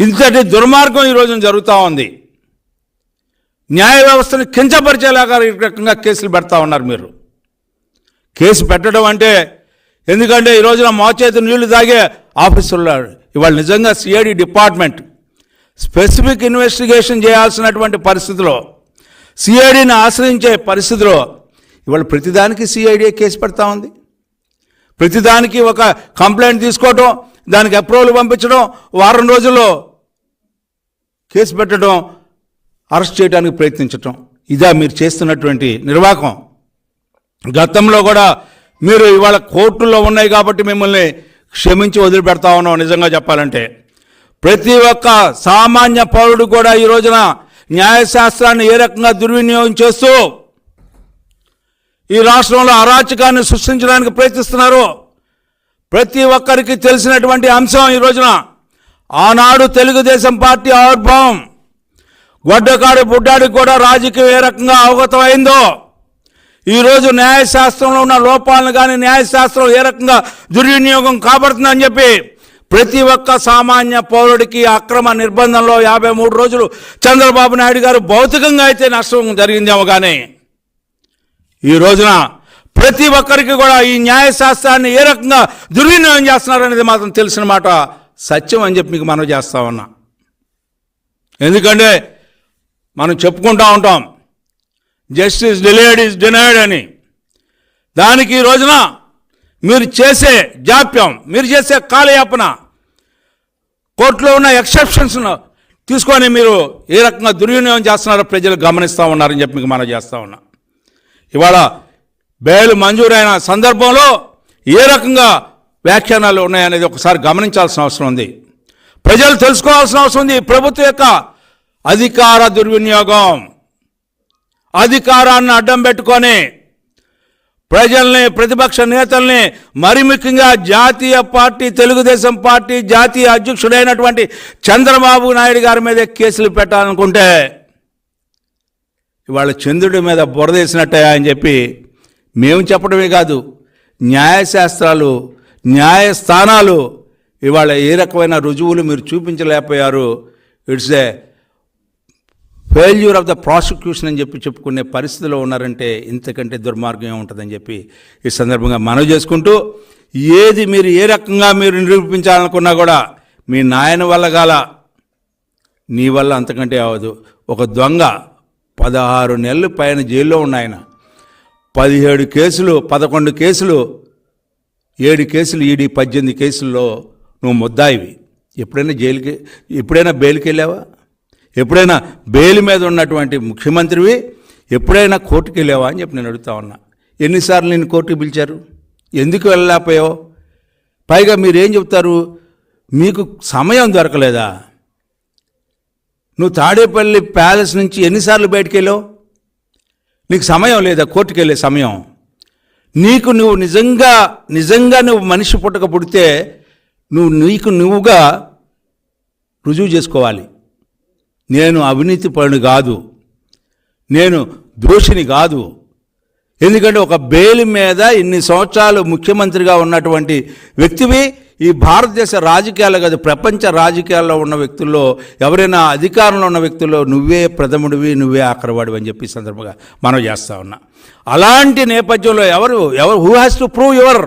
ఇంతటి దుర్మార్గం ఈరోజు జరుగుతూ ఉంది. న్యాయ వ్యవస్థను కించపరిచేలాగా ఈ రకంగా కేసులు పెడతా ఉన్నారు మీరు. కేసు పెట్టడం అంటే ఎందుకంటే ఈ రోజున మోచేతి నీళ్లు తాగే ఆఫీసర్లు ఇవాళ నిజంగా సిఐడి డిపార్ట్మెంట్ స్పెసిఫిక్ ఇన్వెస్టిగేషన్ చేయాల్సినటువంటి పరిస్థితిలో, సిఐడిని ఆశ్రయించే పరిస్థితిలో ఇవాళ ప్రతిదానికి సిఐడి కేసు పెడతా ఉంది. ప్రతిదానికి ఒక కంప్లైంట్ తీసుకోవటం, దానికి అప్రూవల్ పంపించడం, వారం రోజుల్లో కేసు పెట్టడం, అరెస్ట్ చేయడానికి ప్రయత్నించటం, ఇదా మీరు చేస్తున్నటువంటి నిర్వాహకం. గతంలో కూడా మీరు ఇవాళ కోర్టుల్లో ఉన్నాయి కాబట్టి మిమ్మల్ని క్షమించి వదిలిపెడతా ఉన్నాం. నిజంగా చెప్పాలంటే ప్రతి ఒక్క సామాన్య పౌరుడు కూడా ఈ రోజున న్యాయశాస్త్రాన్ని ఏ రకంగా దుర్వినియోగం చేస్తూ ఈ రాష్ట్రంలో అరాచకాన్ని సృష్టించడానికి ప్రయత్నిస్తున్నారు. ప్రతి ఒక్కరికి తెలిసినటువంటి అంశం ఈ రోజున ఆనాడు తెలుగుదేశం పార్టీ ఆవిర్భావం, గొడ్డకాడు బుడ్డాడికి కూడా రాజకీయం ఏ రకంగా అవగతమైందో, ఈరోజు న్యాయశాస్త్రంలో ఉన్న లోపాలను కానీ న్యాయశాస్త్రం ఏ రకంగా దుర్వినియోగం కాబడుతుందని చెప్పి ప్రతి ఒక్క సామాన్య పౌరుడికి అక్రమ నిర్బంధంలో 53 రోజులు చంద్రబాబు నాయుడు గారు భౌతికంగా అయితే నష్టం జరిగిందేమో కానీ ఈ రోజున ప్రతి ఒక్కరికి కూడా ఈ న్యాయశాస్త్రాన్ని ఏ రకంగా దుర్వినియోగం చేస్తున్నారనేది మాత్రం తెలిసిన మాట సత్యం అని చెప్పి మీకు మనవి చేస్తా ఉన్నా. ఎందుకంటే మనం చెప్పుకుంటూ ఉంటాం జస్టిస్ డిలేడ్ ఈజ్ డినైడ్ అని. దానికి ఈ రోజున మీరు చేసే జాప్యం, మీరు చేసే కాలయాపన, కోర్టులో ఉన్న ఎక్సెప్షన్స్ను తీసుకొని మీరు ఏ రకంగా దుర్వినియోగం చేస్తున్నారో ప్రజలు గమనిస్తూ ఉన్నారని చెప్పి మీకు మనం చేస్తూ ఉన్నా. ఇవాళ బెయిల్ మంజూరైన సందర్భంలో ఏ రకంగా వ్యాఖ్యానాలు ఉన్నాయనేది ఒకసారి గమనించాల్సిన అవసరం ఉంది. ప్రజలు తెలుసుకోవాల్సిన అవసరం ఉంది. ప్రభుత్వం యొక్క అధికార దుర్వినియోగం, అధికారాన్ని అడ్డం పెట్టుకొని ప్రజల్ని, ప్రతిపక్ష నేతల్ని, మరి ముఖ్యంగా జాతీయ పార్టీ తెలుగుదేశం పార్టీ జాతీయ అధ్యక్షుడైనటువంటి చంద్రబాబు నాయుడు గారి మీద కేసులు పెట్టాలనుకుంటే ఇవాళ చంద్రుడి మీద బురదేసినట్టే అని చెప్పి మేము చెప్పడమే కాదు, న్యాయశాస్త్రాలు, న్యాయస్థానాలు ఇవాళ ఏ రకమైన రుజువులు మీరు చూపించలేకపోయారు. It's a failure of the prosecution అని చెప్పి చెప్పుకునే పరిస్థితిలో ఉన్నారంటే ఇంతకంటే దుర్మార్గం ఉంటుందని చెప్పి ఈ సందర్భంగా మనవి చేసుకుంటూ, ఏది మీరు ఏ రకంగా మీరు నిరూపించాలనుకున్నా కూడా మీ నాయన వల్ల గాల, నీ వల్ల అంతకంటే అవ్వదు. ఒక దొంగ 16 నెలలు పైన జైల్లో ఉన్న ఆయన 17 కేసులు, 11 కేసులు, 7 కేసులు ఈడీ, 18 కేసుల్లో నువ్వు ముద్దాయివి. ఎప్పుడైనా బెయిల్కి వెళ్ళావా? ఎప్పుడైనా బెయిల్ మీద ఉన్నటువంటి ముఖ్యమంత్రివి ఎప్పుడైనా కోర్టుకు వెళ్ళావా అని చెప్పి నేను అడుగుతా ఉన్నా. ఎన్నిసార్లు నేను కోర్టుకు పిలిచారు? ఎందుకు వెళ్ళలేకపోయావు? పైగా మీరేం చెప్తారు, మీకు సమయం దొరకలేదా? నువ్వు తాడేపల్లి ప్యాలెస్ నుంచి ఎన్నిసార్లు బయటికి వెళ్ళావు? నీకు సమయం లేదా కోర్టుకు వెళ్ళే సమయం? నువ్వు నిజంగా నువ్వు మనిషి పుట్టక పుడితే నువ్వుగా రుజువు చేసుకోవాలి. నేను అవినీతి పరుని కాదు, నేను దోషిని కాదు. ఎందుకంటే ఒక బెయిల్ మీద ఇన్ని సంవత్సరాలు ముఖ్యమంత్రిగా ఉన్నటువంటి వ్యక్తివి ఈ భారతదేశ రాజకీయాలు కాదు, ప్రపంచ రాజకీయాల్లో ఉన్న వ్యక్తుల్లో, ఎవరైనా అధికారంలో ఉన్న వ్యక్తుల్లో నువ్వే ప్రథముడివి, నువ్వే ఆఖరివాడివి అని చెప్పి సందర్భంగా మనం చేస్తూ ఉన్నా. అలాంటి నేపథ్యంలో ఎవరు who has to prove your